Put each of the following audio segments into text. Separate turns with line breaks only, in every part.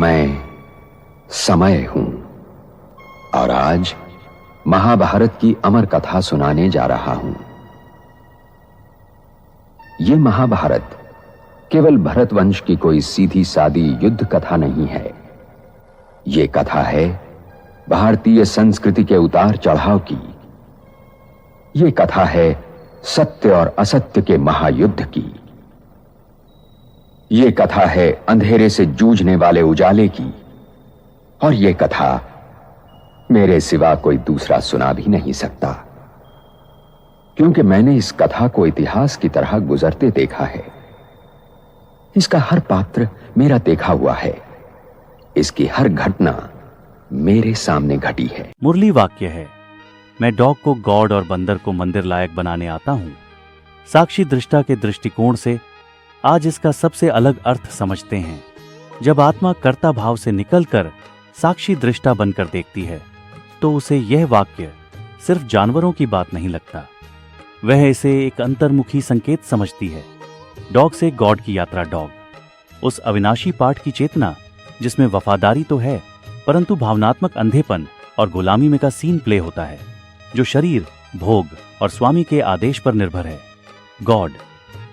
मैं समय हूं और आज महाभारत की अमर कथा सुनाने जा रहा हूं। यह महाभारत केवल भरत वंश की कोई सीधी सादी युद्ध कथा नहीं है। यह कथा है भारतीय संस्कृति के उतार चढ़ाव की। यह कथा है सत्य और असत्य के महायुद्ध की। यह कथा है अंधेरे से जूझने वाले उजाले की। और यह कथा मेरे सिवा कोई दूसरा सुना भी नहीं सकता, क्योंकि मैंने इस कथा को इतिहास की तरह गुजरते देखा है। इसका हर पात्र मेरा देखा हुआ है। इसकी हर घटना मेरे सामने घटी है।
मुरली वाक्य है, मैं डॉग को गॉड और बंदर को मंदिर लायक बनाने आता हूं। साक्षी दृष्टा के दृष्टिकोण से आज इसका सबसे अलग अर्थ समझते हैं। जब आत्मा कर्ता भाव से निकलकर साक्षी दृष्टा बनकर देखती है तो उसे यह वाक्य सिर्फ जानवरों की बात नहीं लगता। वह इसे एक अंतर्मुखी संकेत समझती है। डॉग से गॉड की यात्रा। डॉग, उस अविनाशी पाठ की चेतना जिसमें वफादारी तो है परंतु भावनात्मक अंधेपन और गुलामी में का सीन प्ले होता है, जो शरीर, भोग और स्वामी के आदेश पर निर्भर है। गॉड,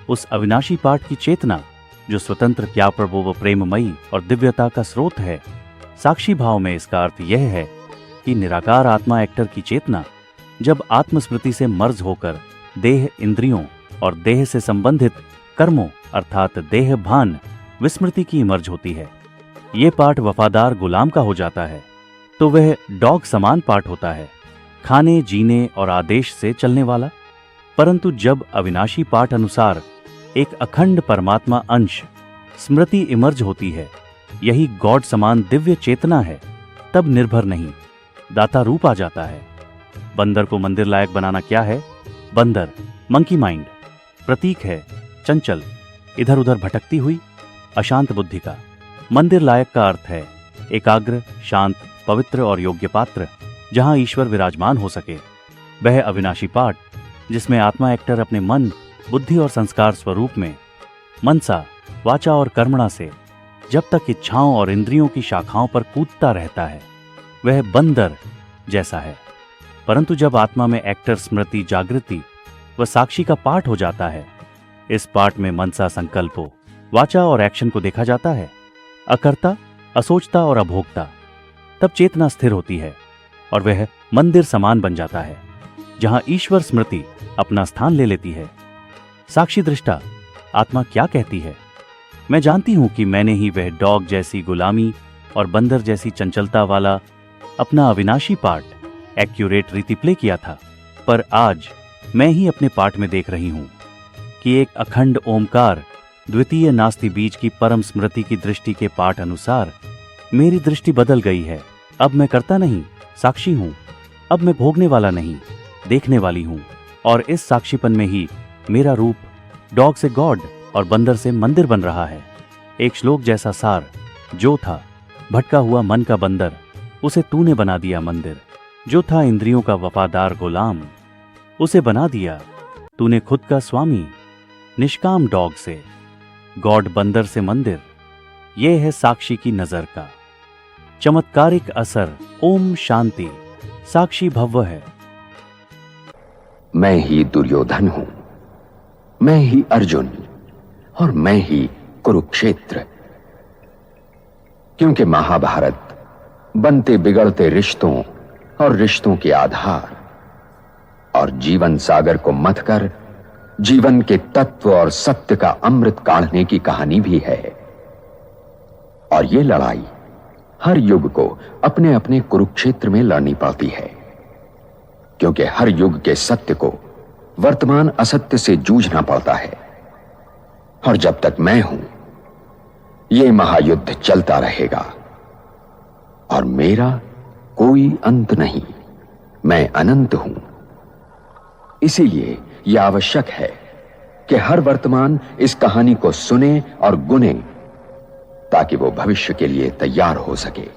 उस अविनाशी पाठ की चेतना जो स्वतंत्र, त्यागप्रभु, प्रेममयी और दिव्यता का स्रोत है। साक्षी भाव में इसका अर्थ यह है कि निराकार आत्मा एक्टर की चेतना जब आत्मस्मृति से मर्ज होकर देह, इंद्रियों और देह से संबंधित कर्मों अर्थात देह भान विस्मृति की मर्ज होती है, ये पाठ वफादार गुलाम का हो जाता है तो वह डॉग समान पाठ होता है, खाने, जीने और आदेश से चलने वाला। परंतु जब अविनाशी पाठ अनुसार एक अखंड परमात्मा अंश स्मृति इमर्ज होती है, यही गॉड समान दिव्य चेतना है, तब निर्भर नहीं, दाता रूप आ जाता है। बंदर को मंदिर लायक बनाना क्या है? बंदर, मंकी माइंड, प्रतीक है चंचल, इधर उधर भटकती हुई अशांत बुद्धि का। मंदिर लायक का अर्थ है एकाग्र, शांत, पवित्र और योग्य पात्र, जहां ईश्वर विराजमान हो सके। वह अविनाशी पाठ जिसमें आत्मा एक्टर अपने मन, बुद्धि और संस्कार स्वरूप में मनसा, वाचा और कर्मणा से जब तक इच्छाओं और इंद्रियों की शाखाओं पर कूदता रहता है, वह बंदर जैसा है। परंतु जब आत्मा में एक्टर स्मृति, जागृति व साक्षी का पाठ हो जाता है, इस पाठ में मनसा, संकल्पों, वाचा और एक्शन को देखा जाता है, अकर्ता, असोचता और अभोक्ता। तब चेतना स्थिर होती है और वह मंदिर समान बन जाता है, जहां ईश्वर स्मृति अपना स्थान ले लेती है। साक्षी दृष्टा आत्मा क्या कहती है? मैं जानती हूं कि मैंने ही वह डॉग जैसी गुलामी और बंदर जैसी चंचलता वाला अपना अविनाशी पाठ एक्यूरेट रीति प्ले किया था, पर आज मैं ही अपने पाठ में देख रही हूं कि एक अखंड ओमकार द्वितीय नास्ति बीज की परम स्मृति की दृष्टि के पाठ अनुसार मेरी दृष्टि बदल गई है। अब मैं करता नहीं, साक्षी हूं। अब मैं भोगने वाला नहीं, देखने वाली हूं। और इस साक्षीपन में ही मेरा रूप डॉग से गॉड और बंदर से मंदिर बन रहा है। एक श्लोक जैसा सार, जो था भटका हुआ मन का बंदर, उसे तूने बना दिया मंदिर। जो था इंद्रियों का वफादार गुलाम, उसे बना दिया तूने खुद का स्वामी। निष्काम डॉग से गॉड, बंदर से मंदिर, यह है साक्षी की नजर का चमत्कारिक असर। ओम शांति। साक्षी भव्य है।
मैं ही दुर्योधन हूं, मैं ही अर्जुन और मैं ही कुरुक्षेत्र। क्योंकि महाभारत बनते बिगड़ते रिश्तों और रिश्तों के आधार और जीवन सागर को मथ कर जीवन के तत्व और सत्य का अमृत काढ़ने की कहानी भी है। और यह लड़ाई हर युग को अपने अपने कुरुक्षेत्र में लड़नी पड़ती है, क्योंकि हर युग के सत्य को वर्तमान असत्य से जूझना पड़ता है। और जब तक मैं हूं, यह महायुद्ध चलता रहेगा और मेरा कोई अंत नहीं। मैं अनंत हूं। इसीलिए यह आवश्यक है कि हर वर्तमान इस कहानी को सुने और गुने, ताकि वो भविष्य के लिए तैयार हो सके।